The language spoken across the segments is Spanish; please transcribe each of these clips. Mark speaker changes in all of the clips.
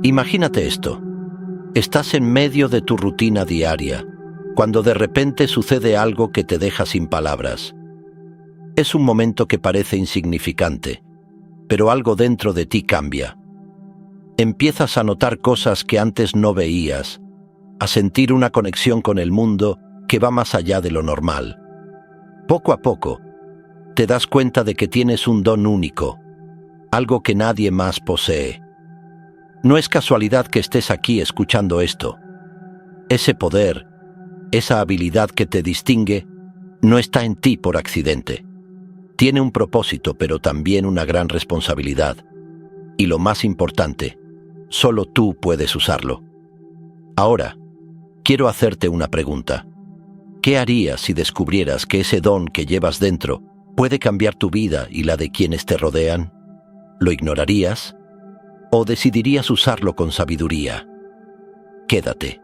Speaker 1: Imagínate esto. Estás en medio de tu rutina diaria, cuando de repente sucede algo que te deja sin palabras. Es un momento que parece insignificante, pero algo dentro de ti cambia. Empiezas a notar cosas que antes no veías, a sentir una conexión con el mundo que va más allá de lo normal. Poco a poco, te das cuenta de que tienes un don único, algo que nadie más posee. No es casualidad que estés aquí escuchando esto. Ese poder, esa habilidad que te distingue, no está en ti por accidente. Tiene un propósito, pero también una gran responsabilidad. Y lo más importante, solo tú puedes usarlo. Ahora, quiero hacerte una pregunta. ¿Qué harías si descubrieras que ese don que llevas dentro puede cambiar tu vida y la de quienes te rodean? ¿Lo ignorarías? ¿O decidirías usarlo con sabiduría? Quédate,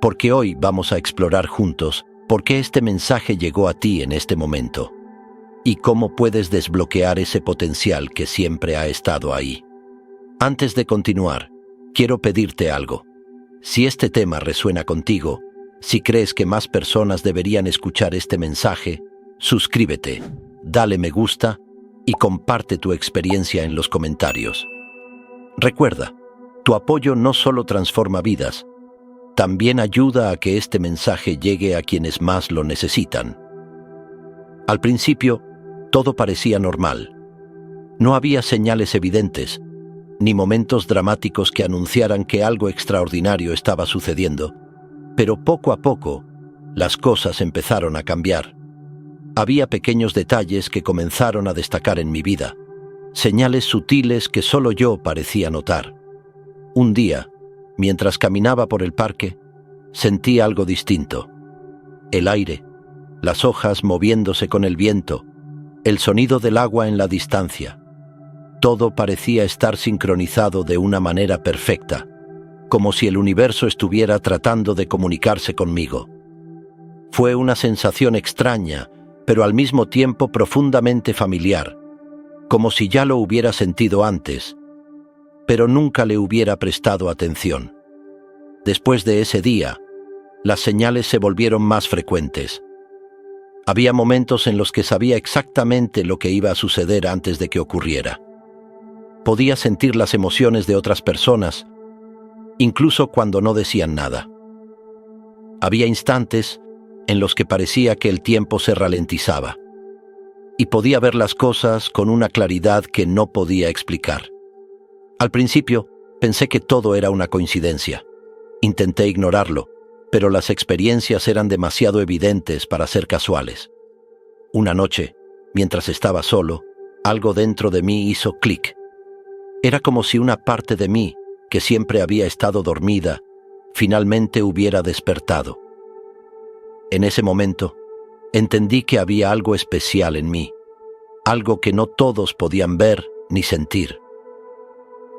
Speaker 1: porque hoy vamos a explorar juntos por qué este mensaje llegó a ti en este momento y cómo puedes desbloquear ese potencial que siempre ha estado ahí. Antes de continuar, quiero pedirte algo. Si este tema resuena contigo, si crees que más personas deberían escuchar este mensaje, suscríbete, dale me gusta y comparte tu experiencia en los comentarios. Recuerda, tu apoyo no solo transforma vidas, también ayuda a que este mensaje llegue a quienes más lo necesitan. Al principio, todo parecía normal. No había señales evidentes, ni momentos dramáticos que anunciaran que algo extraordinario estaba sucediendo, pero poco a poco, las cosas empezaron a cambiar. Había pequeños detalles que comenzaron a destacar en mi vida, señales sutiles que solo yo parecía notar. Un día, mientras caminaba por el parque, sentí algo distinto. El aire, las hojas moviéndose con el viento, el sonido del agua en la distancia. Todo parecía estar sincronizado de una manera perfecta, como si el universo estuviera tratando de comunicarse conmigo. Fue una sensación extraña, pero al mismo tiempo profundamente familiar, como si ya lo hubiera sentido antes, pero nunca le hubiera prestado atención. Después de ese día, las señales se volvieron más frecuentes. Había momentos en los que sabía exactamente lo que iba a suceder antes de que ocurriera. Podía sentir las emociones de otras personas, incluso cuando no decían nada. Había instantes en los que parecía que el tiempo se ralentizaba, y podía ver las cosas con una claridad que no podía explicar. Al principio, pensé que todo era una coincidencia. Intenté ignorarlo, pero las experiencias eran demasiado evidentes para ser casuales. Una noche, mientras estaba solo, algo dentro de mí hizo clic. Era como si una parte de mí, que siempre había estado dormida, finalmente hubiera despertado. En ese momento, entendí que había algo especial en mí, algo que no todos podían ver ni sentir.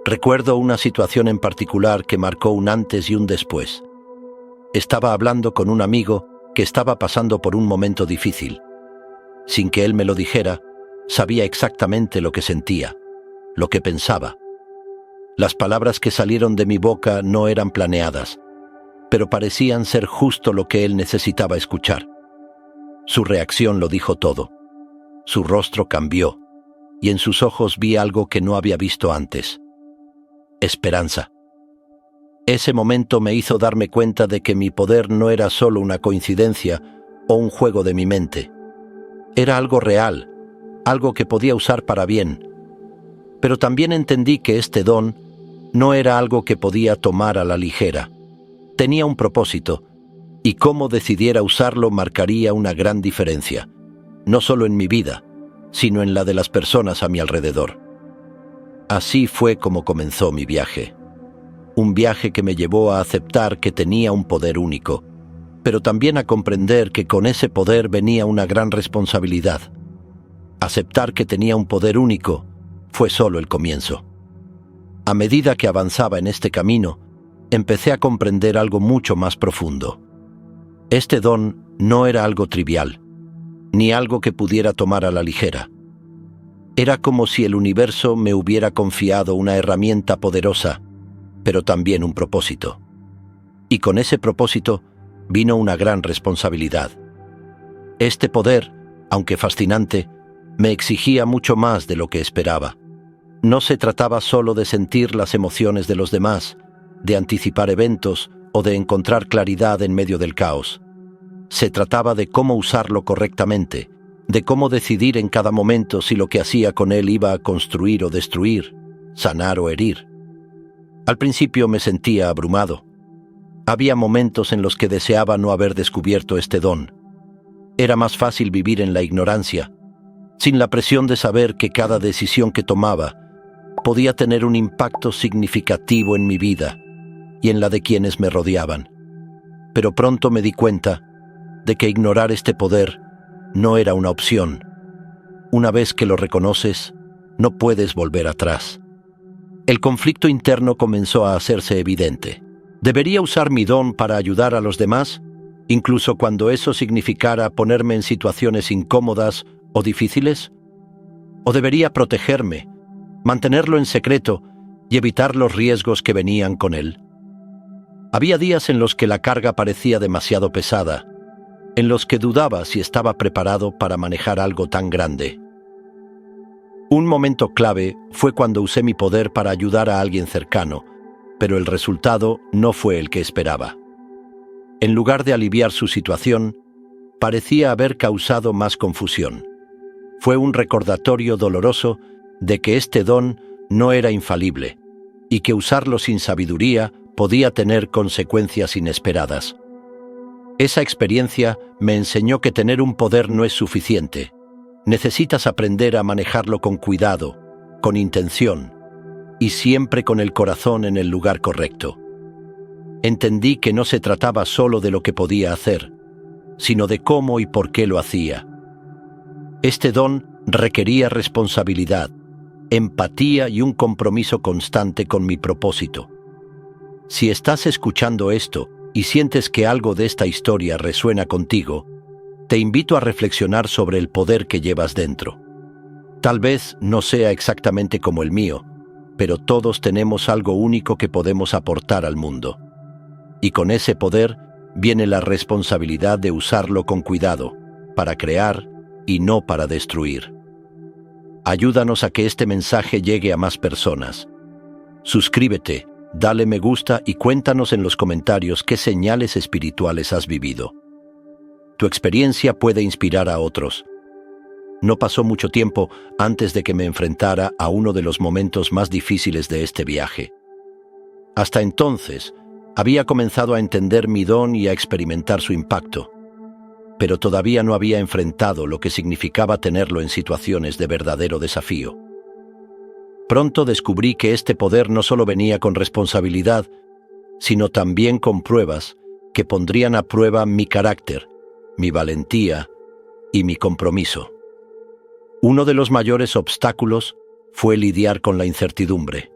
Speaker 1: Recuerdo una situación en particular que marcó un antes y un después. Estaba hablando con un amigo que estaba pasando por un momento difícil. Sin que él me lo dijera, sabía exactamente lo que sentía, lo que pensaba. Las palabras que salieron de mi boca no eran planeadas, pero parecían ser justo lo que él necesitaba escuchar. Su reacción lo dijo todo. Su rostro cambió, y en sus ojos vi algo que no había visto antes. Esperanza. Ese momento me hizo darme cuenta de que mi poder no era solo una coincidencia o un juego de mi mente. Era algo real, algo que podía usar para bien. Pero también entendí que este don no era algo que podía tomar a la ligera. Tenía un propósito, y cómo decidiera usarlo marcaría una gran diferencia, no solo en mi vida, sino en la de las personas a mi alrededor. Así fue como comenzó mi viaje. Un viaje que me llevó a aceptar que tenía un poder único, pero también a comprender que con ese poder venía una gran responsabilidad. Aceptar que tenía un poder único fue solo el comienzo. A medida que avanzaba en este camino, empecé a comprender algo mucho más profundo. Este don no era algo trivial, ni algo que pudiera tomar a la ligera. Era como si el universo me hubiera confiado una herramienta poderosa, pero también un propósito. Y con ese propósito vino una gran responsabilidad. Este poder, aunque fascinante, me exigía mucho más de lo que esperaba. No se trataba solo de sentir las emociones de los demás, de anticipar eventos o de encontrar claridad en medio del caos. Se trataba de cómo usarlo correctamente, de cómo decidir en cada momento si lo que hacía con él iba a construir o destruir, sanar o herir. Al principio me sentía abrumado. Había momentos en los que deseaba no haber descubierto este don. Era más fácil vivir en la ignorancia, sin la presión de saber que cada decisión que tomaba podía tener un impacto significativo en mi vida y en la de quienes me rodeaban. Pero pronto me di cuenta de que ignorar este poder no era una opción. Una vez que lo reconoces, no puedes volver atrás. El conflicto interno comenzó a hacerse evidente. ¿Debería usar mi don para ayudar a los demás, incluso cuando eso significara ponerme en situaciones incómodas o difíciles? ¿O debería protegerme, mantenerlo en secreto y evitar los riesgos que venían con él? Había días en los que la carga parecía demasiado pesada, en los que dudaba si estaba preparado para manejar algo tan grande. Un momento clave fue cuando usé mi poder para ayudar a alguien cercano, pero el resultado no fue el que esperaba. En lugar de aliviar su situación, parecía haber causado más confusión. Fue un recordatorio doloroso de que este don no era infalible y que usarlo sin sabiduría podía tener consecuencias inesperadas. Esa experiencia me enseñó que tener un poder no es suficiente. Necesitas aprender a manejarlo con cuidado, con intención y siempre con el corazón en el lugar correcto. Entendí que no se trataba solo de lo que podía hacer, sino de cómo y por qué lo hacía. Este don requería responsabilidad, empatía y un compromiso constante con mi propósito. Si estás escuchando esto y sientes que algo de esta historia resuena contigo, te invito a reflexionar sobre el poder que llevas dentro. Tal vez no sea exactamente como el mío, pero todos tenemos algo único que podemos aportar al mundo. Y con ese poder viene la responsabilidad de usarlo con cuidado, para crear y no para destruir. Ayúdanos a que este mensaje llegue a más personas. Suscríbete, dale me gusta y cuéntanos en los comentarios qué señales espirituales has vivido. Tu experiencia puede inspirar a otros. No pasó mucho tiempo antes de que me enfrentara a uno de los momentos más difíciles de este viaje. Hasta entonces, había comenzado a entender mi don y a experimentar su impacto, pero todavía no había enfrentado lo que significaba tenerlo en situaciones de verdadero desafío. Pronto descubrí que este poder no solo venía con responsabilidad, sino también con pruebas que pondrían a prueba mi carácter, mi valentía y mi compromiso. Uno de los mayores obstáculos fue lidiar con la incertidumbre.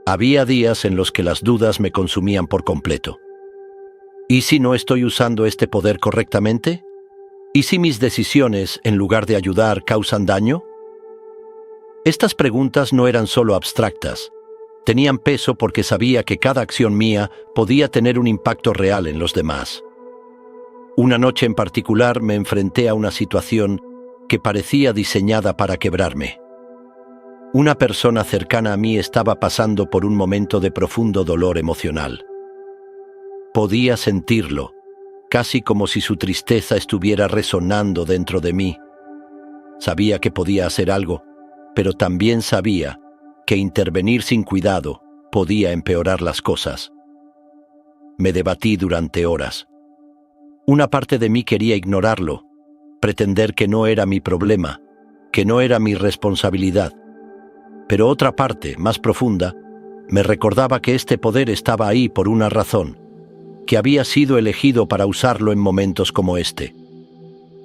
Speaker 1: Había días en los que las dudas me consumían por completo. ¿Y si no estoy usando este poder correctamente? ¿Y si mis decisiones, en lugar de ayudar, causan daño? Estas preguntas no eran solo abstractas. Tenían peso porque sabía que cada acción mía podía tener un impacto real en los demás. Una noche en particular me enfrenté a una situación que parecía diseñada para quebrarme. Una persona cercana a mí estaba pasando por un momento de profundo dolor emocional. Podía sentirlo, casi como si su tristeza estuviera resonando dentro de mí. Sabía que podía hacer algo, pero también sabía que intervenir sin cuidado podía empeorar las cosas. Me debatí durante horas. Una parte de mí quería ignorarlo, pretender que no era mi problema, que no era mi responsabilidad. Pero otra parte, más profunda, me recordaba que este poder estaba ahí por una razón, que había sido elegido para usarlo en momentos como este.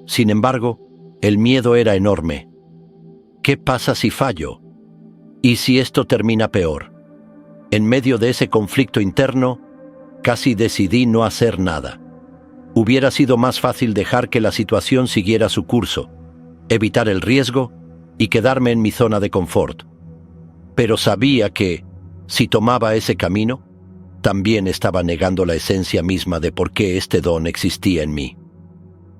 Speaker 1: Sin embargo, el miedo era enorme. ¿Qué pasa si fallo? ¿Y si esto termina peor? En medio de ese conflicto interno, casi decidí no hacer nada. Hubiera sido más fácil dejar que la situación siguiera su curso, evitar el riesgo y quedarme en mi zona de confort. Pero sabía que, Si tomaba ese camino, también estaba negando la esencia misma de por qué este don existía en mí.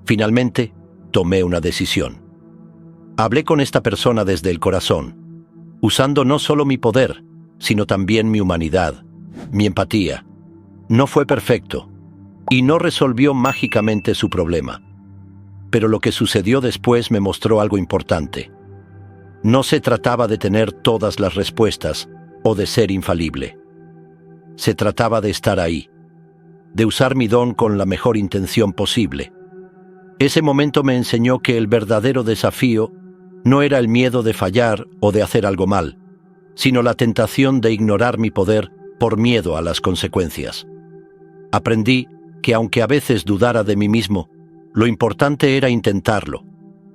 Speaker 1: Finalmente, tomé una decisión. Hablé con esta persona desde el corazón, usando no solo mi poder, sino también mi humanidad, mi empatía. No fue perfecto, y no resolvió mágicamente su problema. Pero lo que sucedió después me mostró algo importante. No se trataba de tener todas las respuestas o de ser infalible. Se trataba de estar ahí, de usar mi don con la mejor intención posible. Ese momento me enseñó que el verdadero desafío no era el miedo de fallar o de hacer algo mal, sino la tentación de ignorar mi poder por miedo a las consecuencias. Aprendí que aunque a veces dudara de mí mismo, lo importante era intentarlo,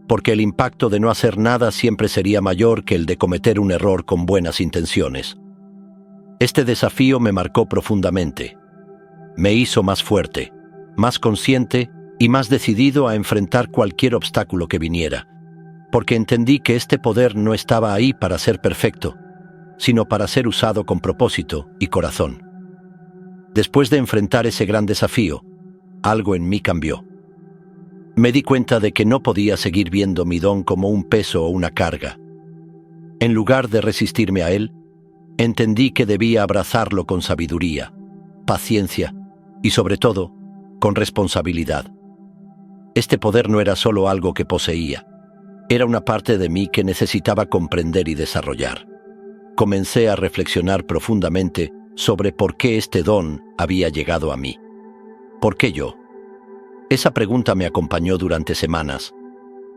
Speaker 1: porque el impacto de no hacer nada siempre sería mayor que el de cometer un error con buenas intenciones. Este desafío me marcó profundamente. Me hizo más fuerte, más consciente y más decidido a enfrentar cualquier obstáculo que viniera, porque entendí que este poder no estaba ahí para ser perfecto, sino para ser usado con propósito y corazón. Después de enfrentar ese gran desafío, algo en mí cambió. Me di cuenta de que no podía seguir viendo mi don como un peso o una carga. En lugar de resistirme a él, entendí que debía abrazarlo con sabiduría, paciencia y, sobre todo, con responsabilidad. Este poder no era solo algo que poseía, era una parte de mí que necesitaba comprender y desarrollar. Comencé a reflexionar profundamente sobre por qué este don había llegado a mí. ¿Por qué yo? Esa pregunta me acompañó durante semanas,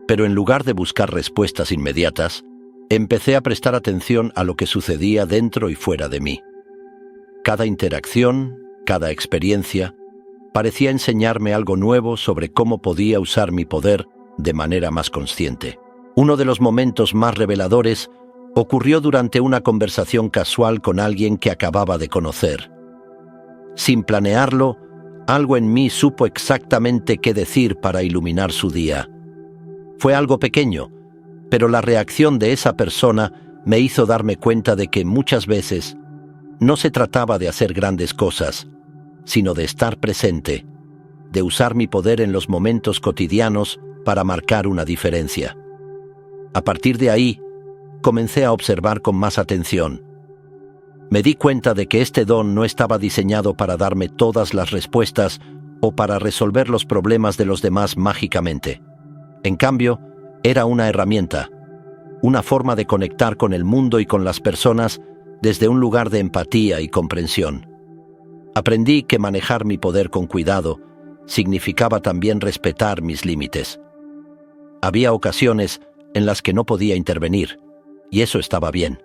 Speaker 1: pero en lugar de buscar respuestas inmediatas, empecé a prestar atención a lo que sucedía dentro y fuera de mí. Cada interacción, cada experiencia, parecía enseñarme algo nuevo sobre cómo podía usar mi poder de manera más consciente. Uno de los momentos más reveladores ocurrió durante una conversación casual con alguien que acababa de conocer. Sin planearlo, algo en mí supo exactamente qué decir para iluminar su día. Fue algo pequeño, pero la reacción de esa persona me hizo darme cuenta de que muchas veces no se trataba de hacer grandes cosas, sino de estar presente, de usar mi poder en los momentos cotidianos para marcar una diferencia. A partir de ahí, comencé a observar con más atención. Me di cuenta de que este don no estaba diseñado para darme todas las respuestas o para resolver los problemas de los demás mágicamente. En cambio, era una herramienta, una forma de conectar con el mundo y con las personas desde un lugar de empatía y comprensión. Aprendí que manejar mi poder con cuidado significaba también respetar mis límites. Había ocasiones en las que no podía intervenir, y eso estaba bien.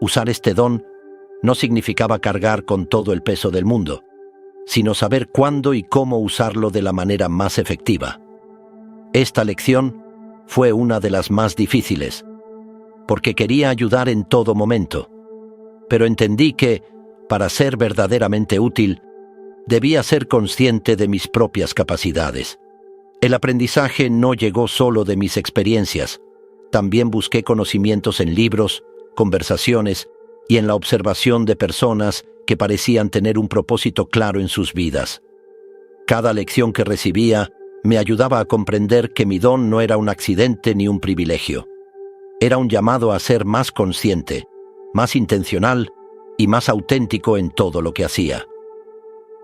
Speaker 1: Usar este don no significaba cargar con todo el peso del mundo, sino saber cuándo y cómo usarlo de la manera más efectiva. Esta lección fue una de las más difíciles, porque quería ayudar en todo momento, pero entendí que, para ser verdaderamente útil, debía ser consciente de mis propias capacidades. El aprendizaje no llegó solo de mis experiencias, también busqué conocimientos en libros, conversaciones y en la observación de personas que parecían tener un propósito claro en sus vidas. Cada lección que recibía me ayudaba a comprender que mi don no era un accidente ni un privilegio. Era un llamado a ser más consciente, más intencional y más auténtico en todo lo que hacía.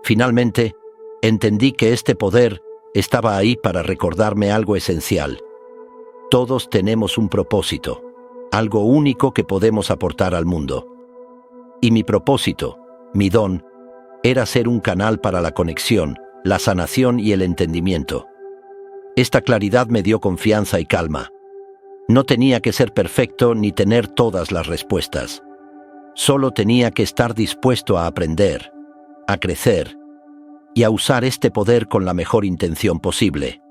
Speaker 1: Finalmente, entendí que este poder estaba ahí para recordarme algo esencial. Todos tenemos un propósito, algo único que podemos aportar al mundo. Y mi propósito, mi don, era ser un canal para la conexión, la sanación y el entendimiento. Esta claridad me dio confianza y calma. No tenía que ser perfecto ni tener todas las respuestas. Solo tenía que estar dispuesto a aprender, a crecer y a usar este poder con la mejor intención posible.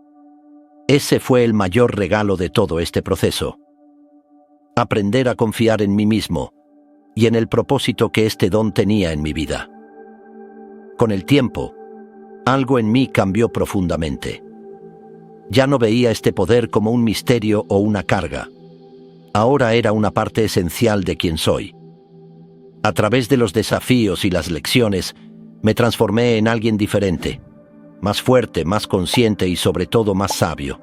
Speaker 1: Ese fue el mayor regalo de todo este proceso. Aprender a confiar en mí mismo y en el propósito que este don tenía en mi vida. Con el tiempo, algo en mí cambió profundamente. Ya no veía este poder como un misterio o una carga. Ahora era una parte esencial de quien soy. A través de los desafíos y las lecciones, me transformé en alguien diferente, más fuerte, más consciente y sobre todo más sabio.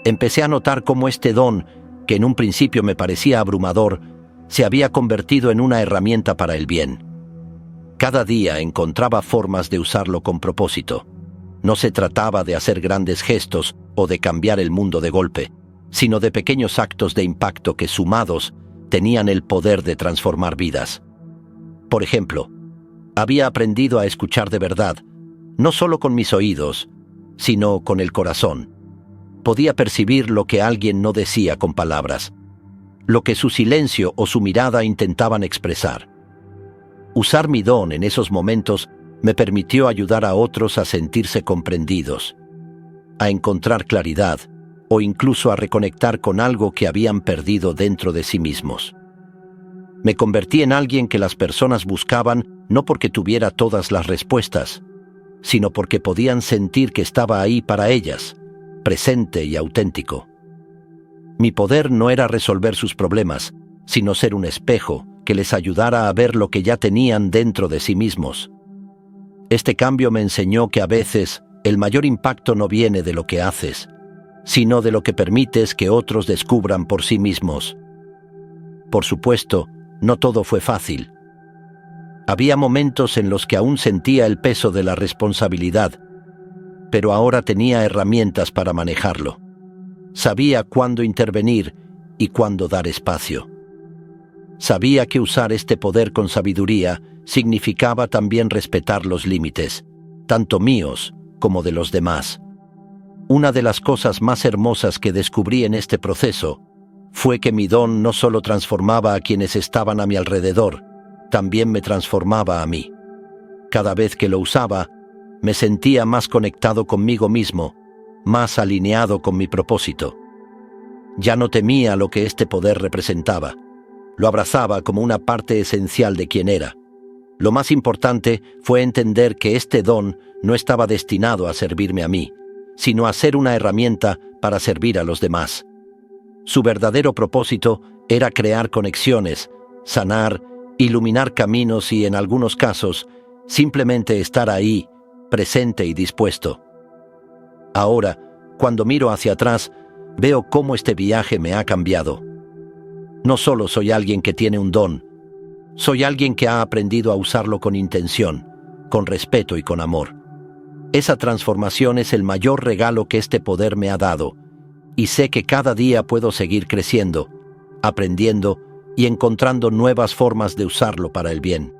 Speaker 1: Empecé a notar cómo este don, que en un principio me parecía abrumador, se había convertido en una herramienta para el bien. Cada día encontraba formas de usarlo con propósito. No se trataba de hacer grandes gestos o de cambiar el mundo de golpe, sino de pequeños actos de impacto que, sumados, tenían el poder de transformar vidas. Por ejemplo, había aprendido a escuchar de verdad, no solo con mis oídos, sino con el corazón. Podía percibir lo que alguien no decía con palabras, lo que su silencio o su mirada intentaban expresar. Usar mi don en esos momentos me permitió ayudar a otros a sentirse comprendidos, a encontrar claridad o incluso a reconectar con algo que habían perdido dentro de sí mismos. Me convertí en alguien que las personas buscaban no porque tuviera todas las respuestas, sino porque podían sentir que estaba ahí para ellas, presente y auténtico. Mi poder no era resolver sus problemas, sino ser un espejo que les ayudara a ver lo que ya tenían dentro de sí mismos. Este cambio me enseñó que a veces el mayor impacto no viene de lo que haces, sino de lo que permites que otros descubran por sí mismos. Por supuesto, no todo fue fácil. Había momentos en los que aún sentía el peso de la responsabilidad, pero ahora tenía herramientas para manejarlo. Sabía cuándo intervenir y cuándo dar espacio. Sabía que usar este poder con sabiduría significaba también respetar los límites, tanto míos como de los demás. Una de las cosas más hermosas que descubrí en este proceso fue que mi don no solo transformaba a quienes estaban a mi alrededor, también me transformaba a mí. Cada vez que lo usaba, me sentía más conectado conmigo mismo, más alineado con mi propósito. Ya no temía lo que este poder representaba. Lo abrazaba como una parte esencial de quien era. Lo más importante fue entender que este don no estaba destinado a servirme a mí, sino a ser una herramienta para servir a los demás. Su verdadero propósito era crear conexiones, sanar, iluminar caminos y, en algunos casos, simplemente estar ahí, presente y dispuesto. Ahora, cuando miro hacia atrás, veo cómo este viaje me ha cambiado. No solo soy alguien que tiene un don, soy alguien que ha aprendido a usarlo con intención, con respeto y con amor. Esa transformación es el mayor regalo que este poder me ha dado, y sé que cada día puedo seguir creciendo, aprendiendo y encontrando nuevas formas de usarlo para el bien.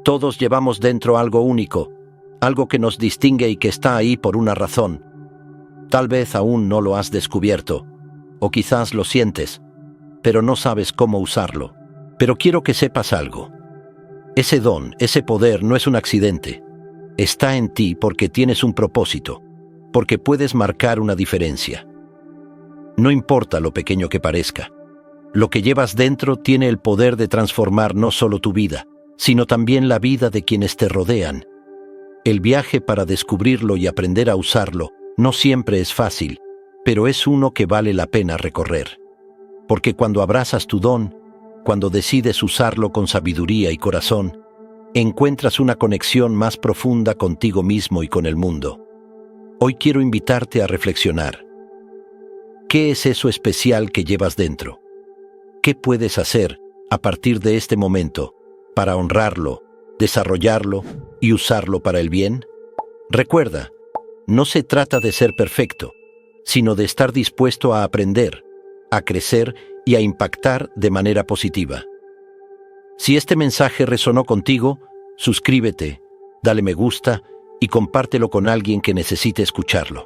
Speaker 1: Todos llevamos dentro algo único, algo que nos distingue y que está ahí por una razón. Tal vez aún no lo has descubierto, o quizás lo sientes, pero no sabes cómo usarlo. Pero quiero que sepas algo. Ese don, ese poder no es un accidente. Está en ti porque tienes un propósito, porque puedes marcar una diferencia. No importa lo pequeño que parezca. Lo que llevas dentro tiene el poder de transformar no solo tu vida, sino también la vida de quienes te rodean. El viaje para descubrirlo y aprender a usarlo no siempre es fácil, pero es uno que vale la pena recorrer. Porque cuando abrazas tu don, cuando decides usarlo con sabiduría y corazón, encuentras una conexión más profunda contigo mismo y con el mundo. Hoy quiero invitarte a reflexionar. ¿Qué es eso especial que llevas dentro? ¿Qué puedes hacer a partir de este momento para honrarlo, desarrollarlo y usarlo para el bien? Recuerda, no se trata de ser perfecto, sino de estar dispuesto a aprender, a crecer y a impactar de manera positiva. Si este mensaje resonó contigo, suscríbete, dale me gusta y compártelo con alguien que necesite escucharlo.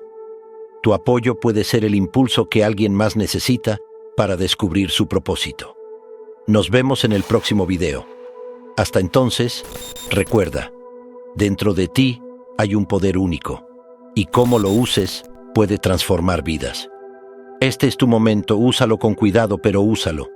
Speaker 1: Tu apoyo puede ser el impulso que alguien más necesita para descubrir su propósito. Nos vemos en el próximo video. Hasta entonces, recuerda, dentro de ti hay un poder único, y cómo lo uses puede transformar vidas. Este es tu momento, úsalo con cuidado, pero úsalo.